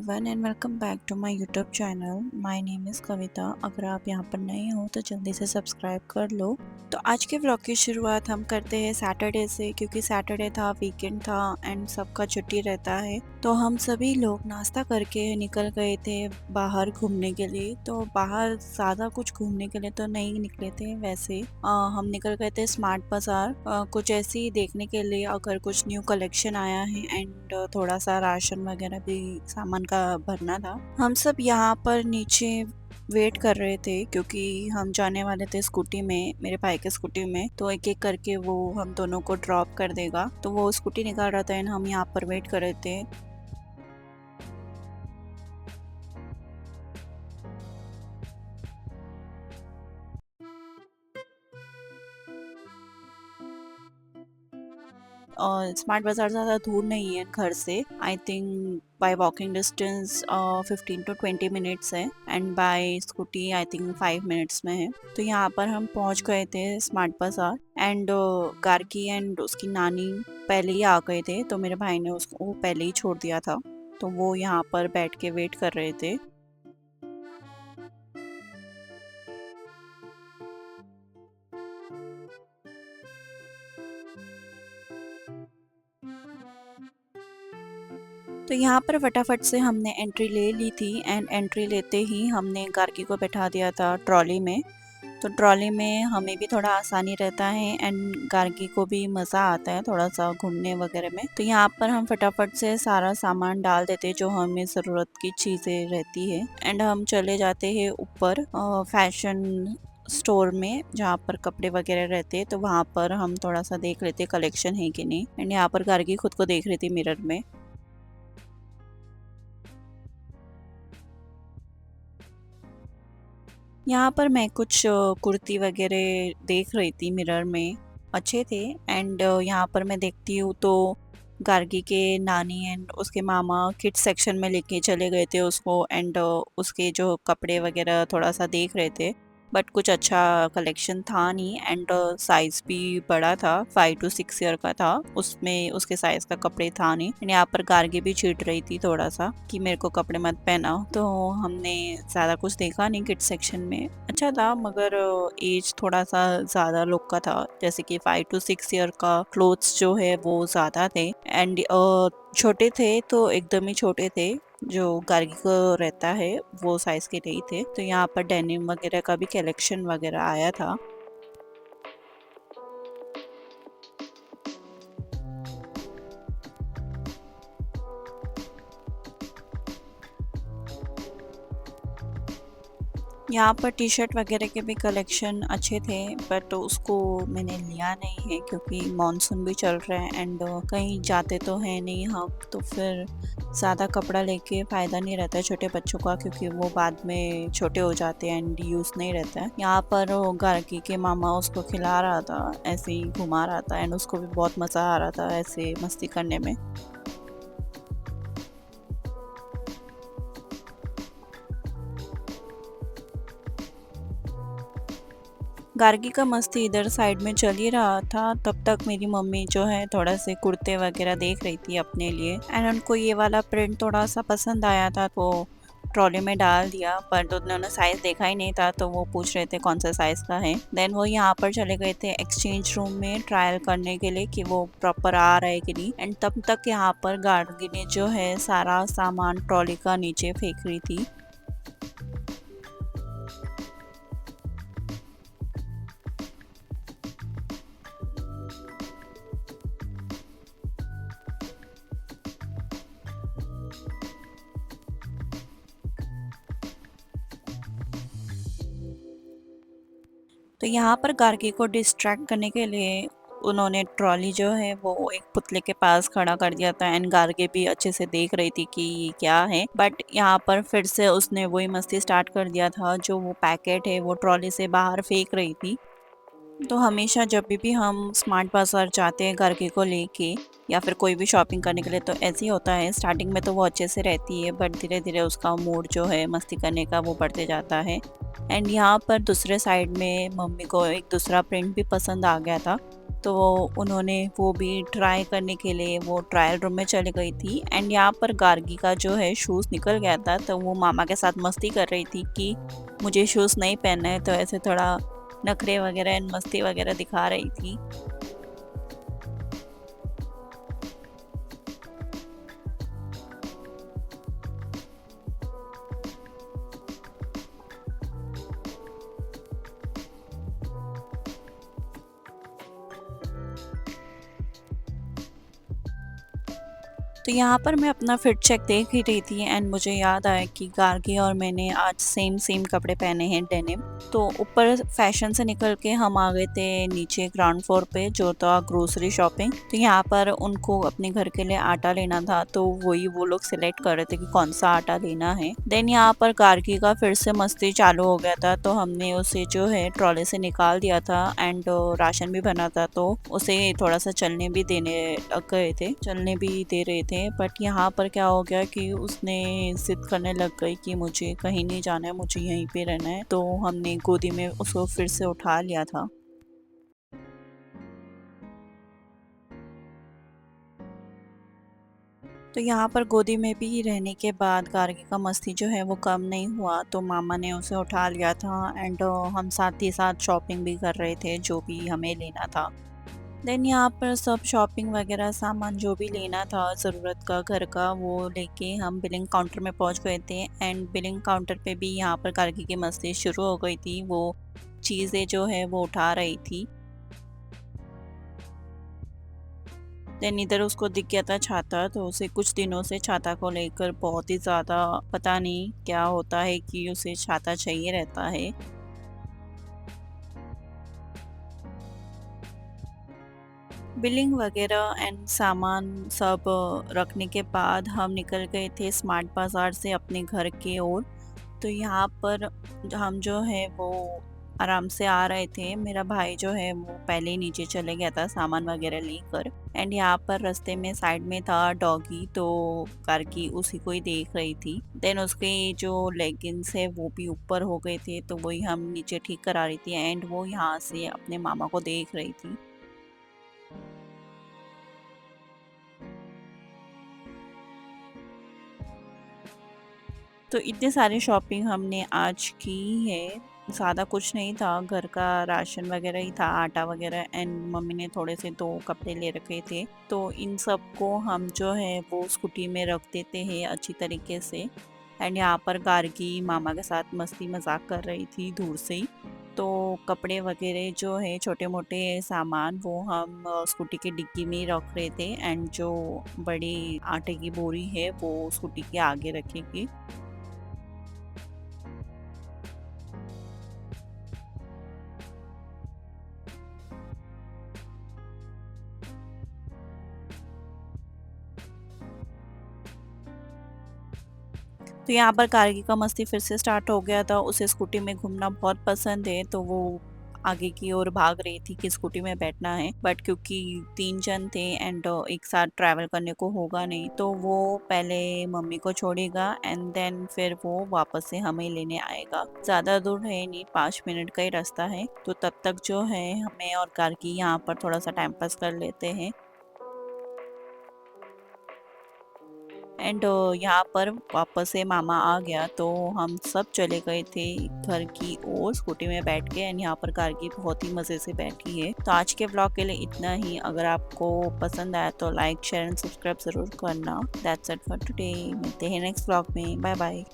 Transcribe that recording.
Everyone and welcome back to my YouTube channel. My name is Kavita. अगर आप यहाँ पर नए हो तो जल्दी से सब्सक्राइब कर लो। तो आज के व्लॉग की शुरुआत हम करते हैं सैटरडे से, क्योंकि सैटरडे था, वीकेंड था एंड सबका छुट्टी रहता है। तो हम सभी लोग नाश्ता करके निकल गए थे बाहर घूमने के लिए। तो बाहर ज़्यादा कुछ घूमने के लिए तो नहीं निकले थे, वैसे हम निकल गए थे स्मार्ट बाज़ार कुछ ऐसे ही देखने के लिए, अगर कुछ न्यू कलेक्शन आया है एंड थोड़ा सा राशन वगैरह भी सामान का भरना था। हम सब यहाँ पर नीचे वेट कर रहे थे, क्योंकि हम जाने वाले थे स्कूटी में, मेरे भाई के स्कूटी में। तो एक एक करके वो हम दोनों को ड्रॉप कर देगा। तो वो स्कूटी निकाल रहा था एंड हम यहाँ पर वेट कर रहे थे। और स्मार्ट बाज़ार ज़्यादा दूर नहीं है घर से। I think by walking distance 15 to 20 minutes है and by scooty I think 5 minutes में है। तो यहाँ पर हम पहुँच गए थे स्मार्ट बाज़ार एंड गार्गी एंड उसकी नानी पहले ही आ गए थे। तो मेरे भाई ने उसको पहले ही छोड़ दिया था, तो वो यहाँ पर बैठ के वेट कर रहे थे। तो यहाँ पर फटाफट से हमने एंट्री ले ली थी एंड एंट्री लेते ही हमने गार्गी को बैठा दिया था ट्रॉली में। तो ट्रॉली में हमें भी थोड़ा आसानी रहता है एंड गार्गी को भी मज़ा आता है थोड़ा सा घूमने वगैरह में। तो यहाँ पर हम फटाफट से सारा सामान डाल देते जो हमें ज़रूरत की चीज़ें रहती है एंड हम चले जाते हैं ऊपर फैशन स्टोर में, जहाँ पर कपड़े वगैरह रहते हैं। तो वहाँ पर हम थोड़ा सा देख लेते कलेक्शन है कि नहीं। एंड यहाँ पर गार्गी खुद को देख रही थी मिरर में। यहाँ पर मैं कुछ कुर्ती वगैरह देख रही थी मिरर में, अच्छे थे। एंड यहाँ पर मैं देखती हूँ तो गार्गी के नानी एंड उसके मामा किड्स सेक्शन में लेके चले गए थे उसको एंड उसके जो कपड़े वगैरह थोड़ा सा देख रहे थे। बट कुछ अच्छा कलेक्शन था नहीं एंड साइज़ भी बड़ा था, 5 to 6 ईयर का था, उसमें उसके साइज़ का कपड़े था नहीं। एंड यहाँ पर गार्गी भी चीट रही थी थोड़ा सा कि मेरे को कपड़े मत पहनाओ। तो हमने ज़्यादा कुछ देखा नहीं किड्स सेक्शन में, अच्छा था मगर एज थोड़ा सा ज़्यादा लोग का था, जैसे कि 5 to 6 ईयर का क्लोथ्स जो है वो ज़्यादा थे एंड छोटे थे तो एकदम ही छोटे थे, जो गार्गी को रहता है वो साइज़ के नहीं थे। तो यहाँ पर डेनिम वगैरह का भी कलेक्शन वगैरह आया था। यहाँ पर टी शर्ट वगैरह के भी कलेक्शन अच्छे थे, बट उसको मैंने लिया नहीं है क्योंकि मॉनसून भी चल रहा है एंड कहीं जाते तो है नहीं हम, तो फिर ज़्यादा कपड़ा लेके फ़ायदा नहीं रहता है छोटे बच्चों का, क्योंकि वो बाद में छोटे हो जाते हैं एंड यूज़ नहीं रहता है। यहाँ पर वो गार्गी के मामा उसको खिला रहा था, ऐसे ही घुमा रहा था एंड उसको भी बहुत मज़ा आ रहा था ऐसे मस्ती करने में। गार्गी का मस्ती इधर साइड में चल ही रहा था, तब तक मेरी मम्मी जो है थोड़ा से कुर्ते वगैरह देख रही थी अपने लिए एंड उनको ये वाला प्रिंट थोड़ा सा पसंद आया था, तो ट्रॉली में डाल दिया। पर उन्होंने साइज़ देखा ही नहीं था, तो वो पूछ रहे थे कौन सा साइज़ का है। देन वो यहाँ पर चले गए थे एक्सचेंज रूम में ट्रायल करने के लिए कि वो प्रॉपर आ रहा है कि नहीं। एंड तब तक यहाँ पर गार्गी ने जो है सारा सामान ट्रॉली का नीचे फेंक रही थी। तो यहाँ पर गार्गी को डिस्ट्रैक्ट करने के लिए उन्होंने ट्रॉली जो है वो एक पुतले के पास खड़ा कर दिया था एंड गार्गी भी अच्छे से देख रही थी कि ये क्या है। बट यहाँ पर फिर से उसने वही मस्ती स्टार्ट कर दिया था, जो वो पैकेट है वो ट्रॉली से बाहर फेंक रही थी। तो हमेशा जब भी हम स्मार्ट बाज़ार जाते हैं गार्गी को लेके या फिर कोई भी शॉपिंग करने के लिए, तो ऐसे ही होता है। स्टार्टिंग में तो वो अच्छे से रहती है, बट धीरे धीरे उसका मूड जो है मस्ती करने का वो बढ़ते जाता है। एंड यहाँ पर दूसरे साइड में मम्मी को एक दूसरा प्रिंट भी पसंद आ गया था, तो उन्होंने वो भी ट्राई करने के लिए वो ट्रायल रूम में चली गई थी। एंड यहाँ पर गार्गी का जो है शूज़ निकल गया था, तो वो मामा के साथ मस्ती कर रही थी कि मुझे शूज़ नहीं पहनना है, तो ऐसे थोड़ा नखरे वगैरह एंड मस्ती वगैरह दिखा रही थी। तो यहाँ पर मैं अपना फिट चेक देख ही रही थी एंड मुझे याद आया कि गार्गी और मैंने आज सेम सेम कपड़े पहने हैं, डेनिम। तो ऊपर फैशन से निकल के हम आ गए थे नीचे ग्राउंड फ्लोर पे, जो था ग्रोसरी शॉपिंग। तो यहाँ पर उनको अपने घर के लिए आटा लेना था, तो वही वो लोग सिलेक्ट कर रहे थे कि कौन सा आटा लेना है। देन यहाँ पर गार्गी का फिर से मस्ती चालू हो गया था, तो हमने उसे जो है ट्रॉले से निकाल दिया था एंड राशन भी बना था, तो उसे थोड़ा सा चलने भी देने लग गए थे, चलने भी दे रहे थे। बट यहाँ पर क्या हो गया कि उसने जिद करने लग गई कि मुझे कहीं नहीं जाना है, मुझे यहीं पे रहना है। तो हमने गोदी में उसको फिर से उठा लिया था। तो यहाँ पर गोदी में भी रहने के बाद गार्गी का मस्ती जो है वो कम नहीं हुआ, तो मामा ने उसे उठा लिया था एंड हम साथ ही साथ शॉपिंग भी कर रहे थे जो भी हमें लेना था। देन यहाँ पर सब शॉपिंग वगैरह सामान जो भी लेना था ज़रूरत का घर का, वो लेके हम बिलिंग काउंटर में पहुँच गए थे। एंड बिलिंग काउंटर पे भी यहाँ पर गार्गी की मस्ती शुरू हो गई थी, वो चीज़ें जो है वो उठा रही थी। देन इधर उसको दिख गया था छाता, तो उसे कुछ दिनों से छाता को लेकर बहुत ही ज़्यादा पता नहीं क्या होता है कि उसे छाता चाहिए रहता है। बिलिंग वगैरह एंड सामान सब रखने के बाद हम निकल गए थे स्मार्ट बाज़ार से अपने घर की ओर। तो यहाँ पर हम जो है वो आराम से आ रहे थे, मेरा भाई जो है वो पहले ही नीचे चले गया था सामान वगैरह लेकर। एंड यहाँ पर रास्ते में साइड में था डॉगी, तो कार की उसी को ही देख रही थी। देन उसके जो लेगिंग्स है वो भी ऊपर हो गए थे, तो वही हम नीचे ठीक करा रही थी एंड वो यहाँ से अपने मामा को देख रही थी। तो इतने सारे शॉपिंग हमने आज की है। ज़्यादा कुछ नहीं था, घर का राशन वगैरह ही था, आटा वगैरह एंड मम्मी ने थोड़े से 2 कपड़े ले रखे थे। तो इन सब को हम जो है वो स्कूटी में रख देते हैं अच्छी तरीके से। एंड यहाँ पर गार्गी मामा के साथ मस्ती मजाक कर रही थी दूर से ही। तो कपड़े वगैरह जो है छोटे मोटे सामान वो हम स्कूटी की डिक्की में ही रख रहे थे एंड जो बड़ी आटे की बोरी है वो स्कूटी के आगे रखेंगे। तो यहाँ पर कारगी का मस्ती फिर से स्टार्ट हो गया था, उसे स्कूटी में घूमना बहुत पसंद है, तो वो आगे की ओर भाग रही थी कि स्कूटी में बैठना है। बट क्योंकि 3 जन थे एंड एक साथ ट्रैवल करने को होगा नहीं, तो वो पहले मम्मी को छोड़ेगा एंड देन फिर वो वापस से हमें लेने आएगा। ज़्यादा दूर है नहीं, 5 मिनट का ही रास्ता है, तो तब तक जो है हमें और कारगी यहाँ पर थोड़ा सा टाइम पास कर लेते हैं। एंड यहाँ पर वापस से मामा आ गया, तो हम सब चले गए थे घर की ओर स्कूटी में बैठ के। एंड यहाँ पर कारगी बहुत ही मज़े से बैठी है। तो आज के ब्लॉग के लिए इतना ही। अगर आपको पसंद आया तो लाइक शेयर एंड सब्सक्राइब ज़रूर करना। That's it for today. मिलते हैं नेक्स्ट ब्लॉग में। Bye bye.